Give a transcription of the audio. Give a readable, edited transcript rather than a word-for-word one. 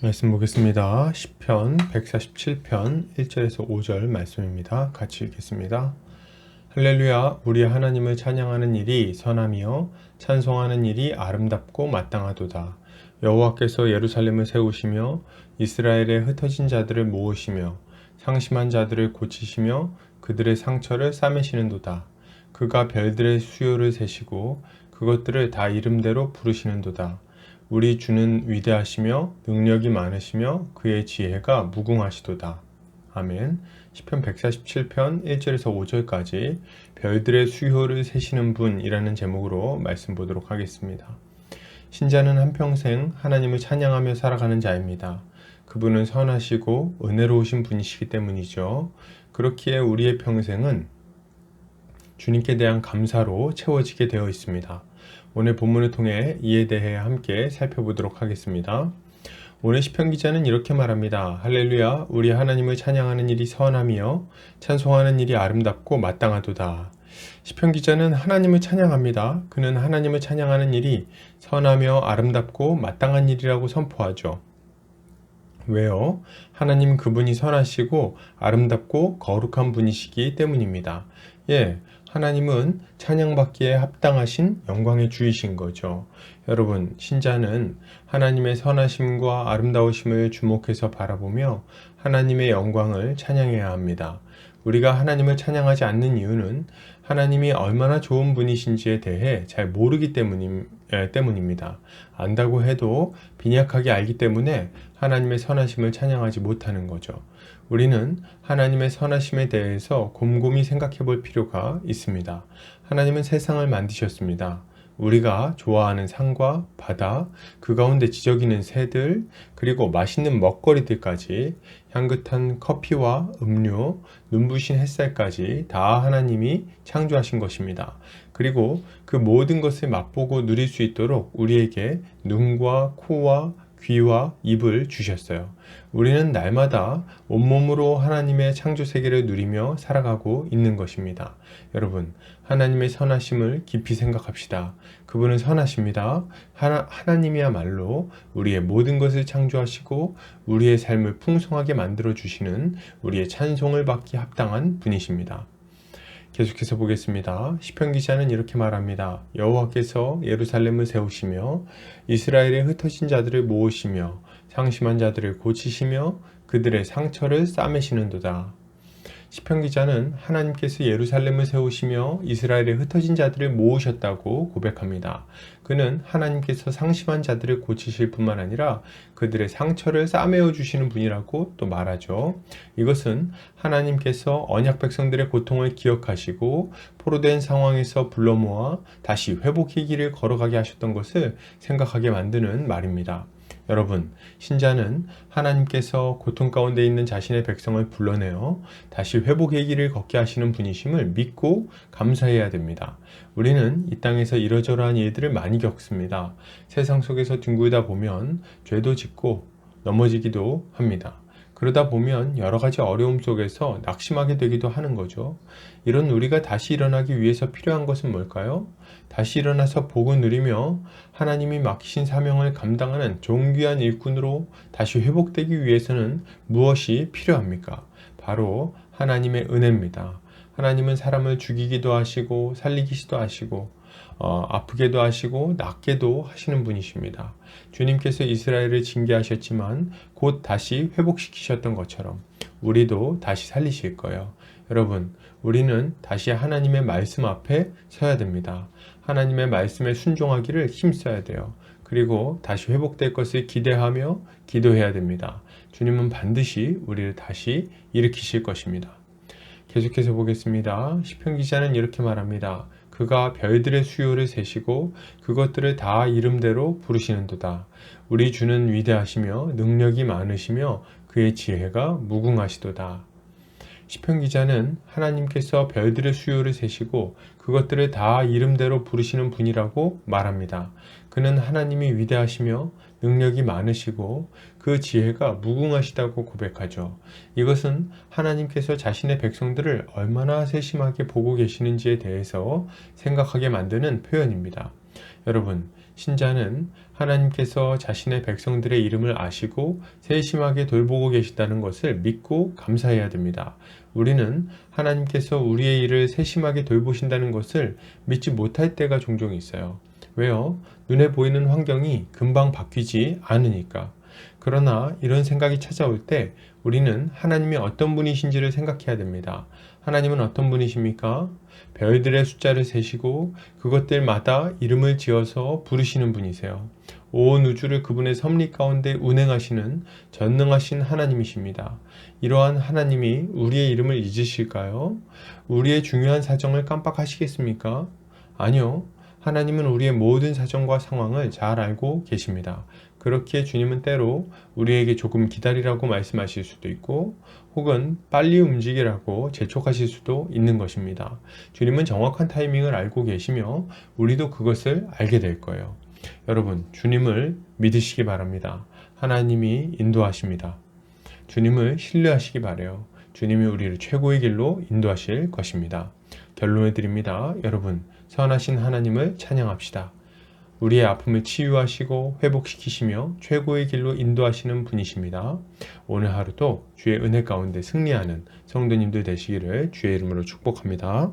말씀 보겠습니다. 시편 147편 1절에서 5절 말씀입니다. 같이 읽겠습니다. 할렐루야, 우리 하나님을 찬양하는 일이 선하며 찬송하는 일이 아름답고 마땅하도다. 여호와께서 예루살렘을 세우시며 이스라엘의 흩어진 자들을 모으시며 상심한 자들을 고치시며 그들의 상처를 싸매시는도다. 그가 별들의 수요를 세시고 그것들을 다 이름대로 부르시는도다. 우리 주는 위대하시며 능력이 많으시며 그의 지혜가 무궁하시도다. 아멘. 시편 147편 1절에서 5절까지 별들의 수효를 세시는 분이라는 제목으로 말씀 보도록 하겠습니다. 신자는 한평생 하나님을 찬양하며 살아가는 자입니다. 그분은 선하시고 은혜로우신 분이시기 때문이죠. 그렇기에 우리의 평생은 주님께 대한 감사로 채워지게 되어 있습니다. 오늘 본문을 통해 이에 대해 함께 살펴보도록 하겠습니다. 오늘 시편 기자는 이렇게 말합니다. 할렐루야, 우리 하나님을 찬양하는 일이 선하며 찬송하는 일이 아름답고 마땅하도다. 시편 기자는 하나님을 찬양합니다. 그는 하나님을 찬양하는 일이 선하며 아름답고 마땅한 일이라고 선포하죠. 왜요? 하나님 그분이 선하시고 아름답고 거룩한 분이시기 때문입니다. 하나님은 찬양받기에 합당하신 영광의 주이신 거죠. 여러분, 신자는 하나님의 선하심과 아름다우심을 주목해서 바라보며 하나님의 영광을 찬양해야 합니다. 우리가 하나님을 찬양하지 않는 이유는 하나님이 얼마나 좋은 분이신지에 대해 잘 모르기 때문입니다. 안다고 해도 빈약하게 알기 때문에 하나님의 선하심을 찬양하지 못하는 거죠. 우리는 하나님의 선하심에 대해서 곰곰이 생각해 볼 필요가 있습니다. 하나님은 세상을 만드셨습니다. 우리가 좋아하는 산과 바다, 그 가운데 지저귀는 새들, 그리고 맛있는 먹거리들까지, 향긋한 커피와 음료, 눈부신 햇살까지 다 하나님이 창조하신 것입니다. 그리고 그 모든 것을 맛보고 누릴 수 있도록 우리에게 눈과 코와 귀와 입을 주셨어요. 우리는 날마다 온몸으로 하나님의 창조 세계를 누리며 살아가고 있는 것입니다. 여러분, 하나님의 선하심을 깊이 생각합시다. 그분은 선하십니다. 하나님이야말로 우리의 모든 것을 창조하시고 우리의 삶을 풍성하게 만들어 주시는 우리의 찬송을 받기 합당한 분이십니다. 계속해서 보겠습니다. 시편 기자는 이렇게 말합니다. 여호와께서 예루살렘을 세우시며 이스라엘의 흩어진 자들을 모으시며 상심한 자들을 고치시며 그들의 상처를 싸매시는도다. 시편 기자는 하나님께서 예루살렘을 세우시며 이스라엘의 흩어진 자들을 모으셨다고 고백합니다. 그는 하나님께서 상심한 자들을 고치실 뿐만 아니라 그들의 상처를 싸매어 주시는 분이라고 또 말하죠. 이것은 하나님께서 언약 백성들의 고통을 기억하시고 포로된 상황에서 불러 모아 다시 회복의 길을 걸어가게 하셨던 것을 생각하게 만드는 말입니다. 여러분, 신자는 하나님께서 고통 가운데 있는 자신의 백성을 불러내어 다시 회복의 길을 걷게 하시는 분이심을 믿고 감사해야 됩니다. 우리는 이 땅에서 이러저러한 일들을 많이 겪습니다. 세상 속에서 뒹굴다 보면 죄도 짓고 넘어지기도 합니다. 그러다 보면 여러 가지 어려움 속에서 낙심하게 되기도 하는 거죠. 이런 우리가 다시 일어나기 위해서 필요한 것은 뭘까요? 다시 일어나서 복을 누리며 하나님이 맡기신 사명을 감당하는 존귀한 일꾼으로 다시 회복되기 위해서는 무엇이 필요합니까? 바로 하나님의 은혜입니다. 하나님은 사람을 죽이기도 하시고 살리기도 하시고 아프게도 하시고 낫게도 하시는 분이십니다. 주님께서 이스라엘을 징계하셨지만 곧 다시 회복시키셨던 것처럼 우리도 다시 살리실 거예요. 여러분, 우리는 다시 하나님의 말씀 앞에 서야 됩니다. 하나님의 말씀에 순종하기를 힘써야 돼요. 그리고 다시 회복될 것을 기대하며 기도해야 됩니다. 주님은 반드시 우리를 다시 일으키실 것입니다. 계속해서 보겠습니다. 시편 기자는 이렇게 말합니다. 그가 별들의 수요를 세시고 그것들을 다 이름대로 부르시는도다. 우리 주는 위대하시며 능력이 많으시며 그의 지혜가 무궁하시도다. 시편 기자는 하나님께서 별들의 수요를 세시고 그것들을 다 이름대로 부르시는 분이라고 말합니다. 그는 하나님이 위대하시며 능력이 많으시고 그 지혜가 무궁하시다고 고백하죠. 이것은 하나님께서 자신의 백성들을 얼마나 세심하게 보고 계시는지에 대해서 생각하게 만드는 표현입니다. 여러분, 신자는 하나님께서 자신의 백성들의 이름을 아시고 세심하게 돌보고 계시다는 것을 믿고 감사해야 됩니다. 우리는 하나님께서 우리의 일을 세심하게 돌보신다는 것을 믿지 못할 때가 종종 있어요. 왜요? 눈에 보이는 환경이 금방 바뀌지 않으니까. 그러나 이런 생각이 찾아올 때 우리는 하나님이 어떤 분이신지를 생각해야 됩니다. 하나님은 어떤 분이십니까? 별들의 숫자를 세시고 그것들마다 이름을 지어서 부르시는 분이세요. 온 우주를 그분의 섭리 가운데 운행하시는 전능하신 하나님이십니다. 이러한 하나님이 우리의 이름을 잊으실까요? 우리의 중요한 사정을 깜빡하시겠습니까? 아니요. 하나님은 우리의 모든 사정과 상황을 잘 알고 계십니다. 그렇기에 주님은 때로 우리에게 조금 기다리라고 말씀하실 수도 있고 혹은 빨리 움직이라고 재촉하실 수도 있는 것입니다. 주님은 정확한 타이밍을 알고 계시며 우리도 그것을 알게 될 거예요. 여러분, 주님을 믿으시기 바랍니다. 하나님이 인도하십니다. 주님을 신뢰하시기 바라요. 주님이 우리를 최고의 길로 인도하실 것입니다. 결론을 드립니다. 여러분, 선하신 하나님을 찬양합시다. 우리의 아픔을 치유하시고 회복시키시며 최고의 길로 인도하시는 분이십니다. 오늘 하루도 주의 은혜 가운데 승리하는 성도님들 되시기를 주의 이름으로 축복합니다.